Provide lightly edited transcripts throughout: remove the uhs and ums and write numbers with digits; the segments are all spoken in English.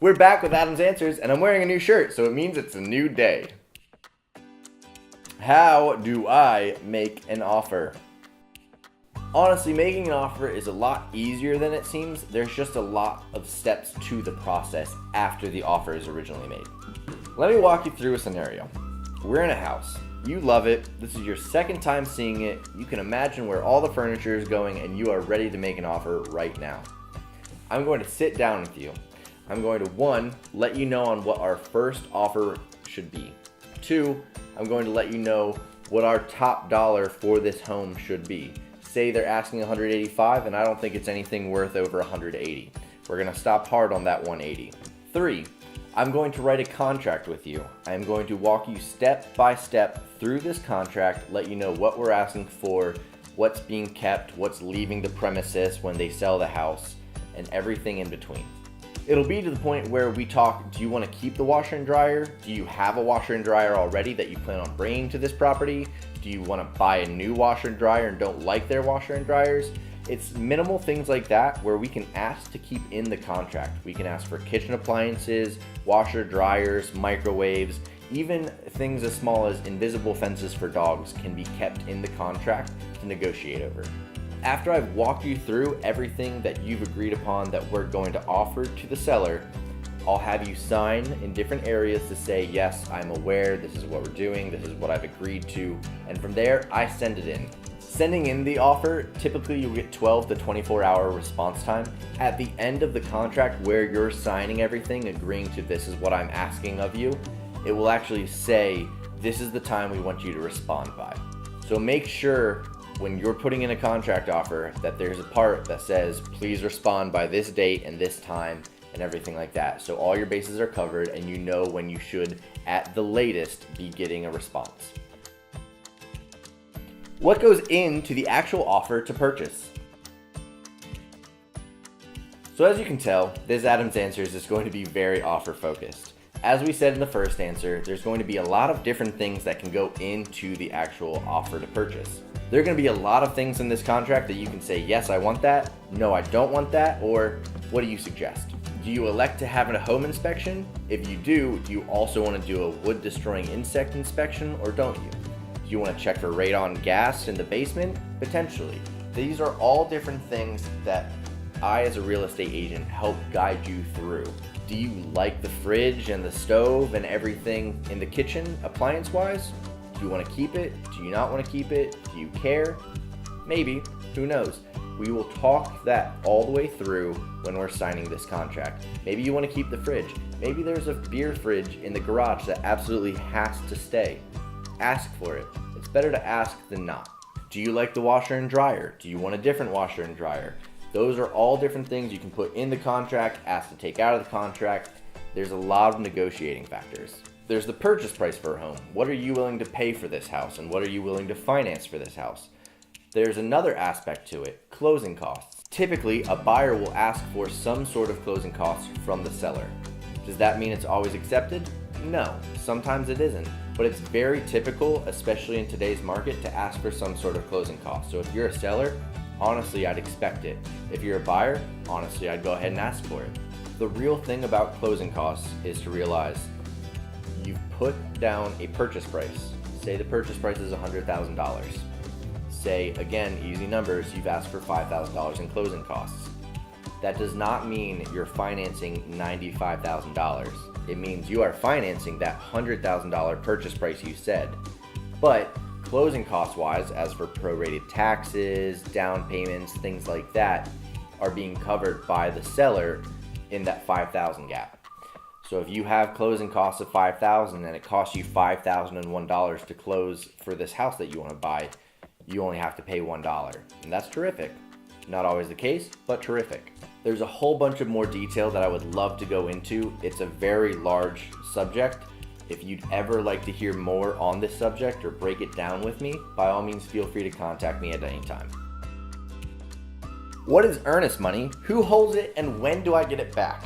We're back with Adam's Answers, and I'm wearing a new shirt, so it means it's a new day. How do I make an offer? Honestly, making an offer is a lot easier than it seems. There's just a lot of steps to the process after the offer is originally made. Let me walk you through a scenario. We're in a house. You love it. This is your second time seeing it. You can imagine where all the furniture is going, and you are ready to make an offer right now. I'm going to sit down with you. I'm going to, 1, let you know on what our first offer should be. 2, I'm going to let you know what our top dollar for this home should be. Say they're asking $185, and I don't think it's anything worth over $180. We're going to stop hard on that $180. 3, I'm going to write a contract with you. I'm going to walk you step by step through this contract, let you know what we're asking for, what's being kept, what's leaving the premises when they sell the house, and everything in between. It'll be to the point where we talk, do you want to keep the washer and dryer? Do you have a washer and dryer already that you plan on bringing to this property? Do you want to buy a new washer and dryer and don't like their washer and dryers? It's minimal things like that where we can ask to keep in the contract. We can ask for kitchen appliances, washer, dryers, microwaves, even things as small as invisible fences for dogs can be kept in the contract to negotiate over. After I've walked you through everything that you've agreed upon that we're going to offer to the seller, I'll have you sign in different areas to say, yes, I'm aware, this is what we're doing, this is what I've agreed to, and from there, I send it in. Sending in the offer, typically you'll get 12 to 24-hour response time. At the end of the contract where you're signing everything, agreeing to this is what I'm asking of you, it will actually say, this is the time we want you to respond by. So make sure when you're putting in a contract offer that there's a part that says, please respond by this date and this time and everything like that. So all your bases are covered and you know when you should, at the latest, be getting a response. What goes into the actual offer to purchase? So as you can tell, this Adam's Answers is going to be very offer focused. As we said in the first answer, there's going to be a lot of different things that can go into the actual offer to purchase. There are going to be a lot of things in this contract that you can say, yes, I want that, no, I don't want that, or what do you suggest? Do you elect to have a home inspection? If you do you also want to do a wood destroying insect inspection, or don't you? Do you want to check for radon gas in the basement? Potentially. These are all different things that I, as a real estate agent, help guide you through. Do you like the fridge and the stove and everything in the kitchen, appliance-wise? Do you want to keep it? Do you not want to keep it? Do you care? Maybe. Who knows? We will talk that all the way through when we're signing this contract. Maybe you want to keep the fridge. Maybe there's a beer fridge in the garage that absolutely has to stay. Ask for it. It's better to ask than not. Do you like the washer and dryer? Do you want a different washer and dryer? Those are all different things you can put in the contract, ask to take out of the contract. There's a lot of negotiating factors. There's the purchase price for a home. What are you willing to pay for this house, and what are you willing to finance for this house? There's another aspect to it, closing costs. Typically, a buyer will ask for some sort of closing costs from the seller. Does that mean it's always accepted? No, sometimes it isn't, but it's very typical, especially in today's market, to ask for some sort of closing cost. So if you're a seller, honestly, I'd expect it. If you're a buyer, honestly, I'd go ahead and ask for it. The real thing about closing costs is to realize you've put down a purchase price. Say the purchase price is $100,000. Say, again, easy numbers, you've asked for $5,000 in closing costs. That does not mean you're financing $95,000. It means you are financing that $100,000 purchase price you said. But closing cost wise, as for prorated taxes, down payments, things like that, are being covered by the seller in that $5,000 gap. So if you have closing costs of $5,000 and it costs you $5,001 to close for this house that you want to buy, you only have to pay $1. And that's terrific. Not always the case, but terrific. There's a whole bunch of more detail that I would love to go into. It's a very large subject. If you'd ever like to hear more on this subject or break it down with me, by all means feel free to contact me at any time. What is earnest money? Who holds it? And when do I get it back?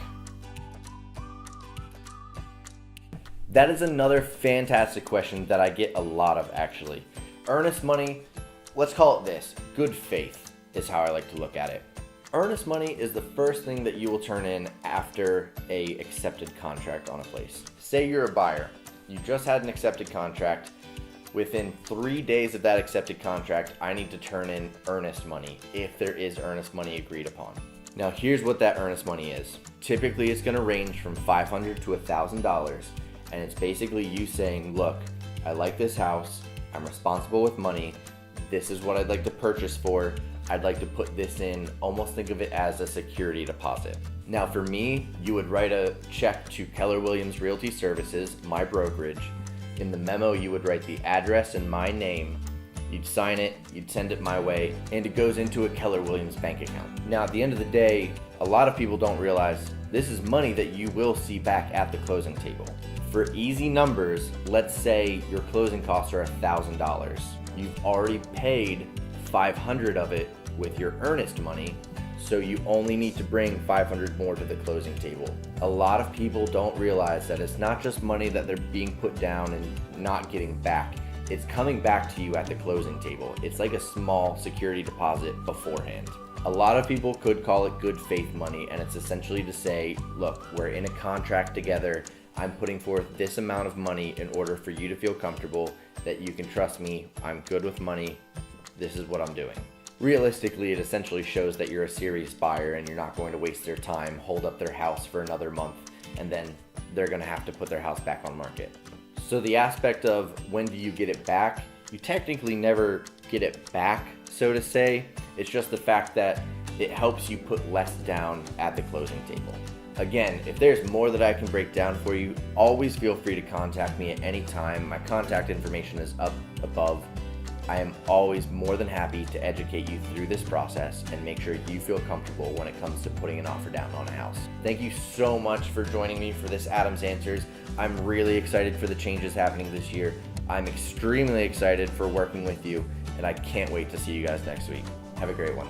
That is another fantastic question that I get a lot of, actually. Earnest money, let's call it this. Good faith is how I like to look at it. Earnest money is the first thing that you will turn in after a accepted contract on a place. Say you're a buyer. You just had an accepted contract. Within 3 days of that accepted contract, I need to turn in earnest money if there is earnest money agreed upon. Now here's what that earnest money is. Typically it's going to range from $500 to $1,000, and it's basically you saying, look, I like this house, I'm responsible with money, this is what I'd like to purchase for, I'd like to put this in, almost think of it as a security deposit. Now for me, you would write a check to Keller Williams Realty Services, my brokerage. In the memo, you would write the address and my name. You'd sign it, you'd send it my way, and it goes into a Keller Williams bank account. Now at the end of the day, a lot of people don't realize this is money that you will see back at the closing table. For easy numbers, let's say your closing costs are $1,000. You've already paid $500 of it with your earnest money, so you only need to bring $500 more to the closing table. A lot of people don't realize that it's not just money that they're being put down and not getting back. It's coming back to you at the closing table. It's like a small security deposit beforehand. A lot of people could call it good faith money, and it's essentially to say, look, we're in a contract together. I'm putting forth this amount of money in order for you to feel comfortable that you can trust me. I'm good with money. This is what I'm doing. Realistically, it essentially shows that you're a serious buyer and you're not going to waste their time, hold up their house for another month, and then they're going to have to put their house back on market. So the aspect of when do you get it back, you technically never get it back, so to say. It's just the fact that it helps you put less down at the closing table. Again, if there's more that I can break down for you, always feel free to contact me at any time. My contact information is up above. I am always more than happy to educate you through this process and make sure you feel comfortable when it comes to putting an offer down on a house. Thank you so much for joining me for this Adam's Answers. I'm really excited for the changes happening this year. I'm extremely excited for working with you, and I can't wait to see you guys next week. Have a great one.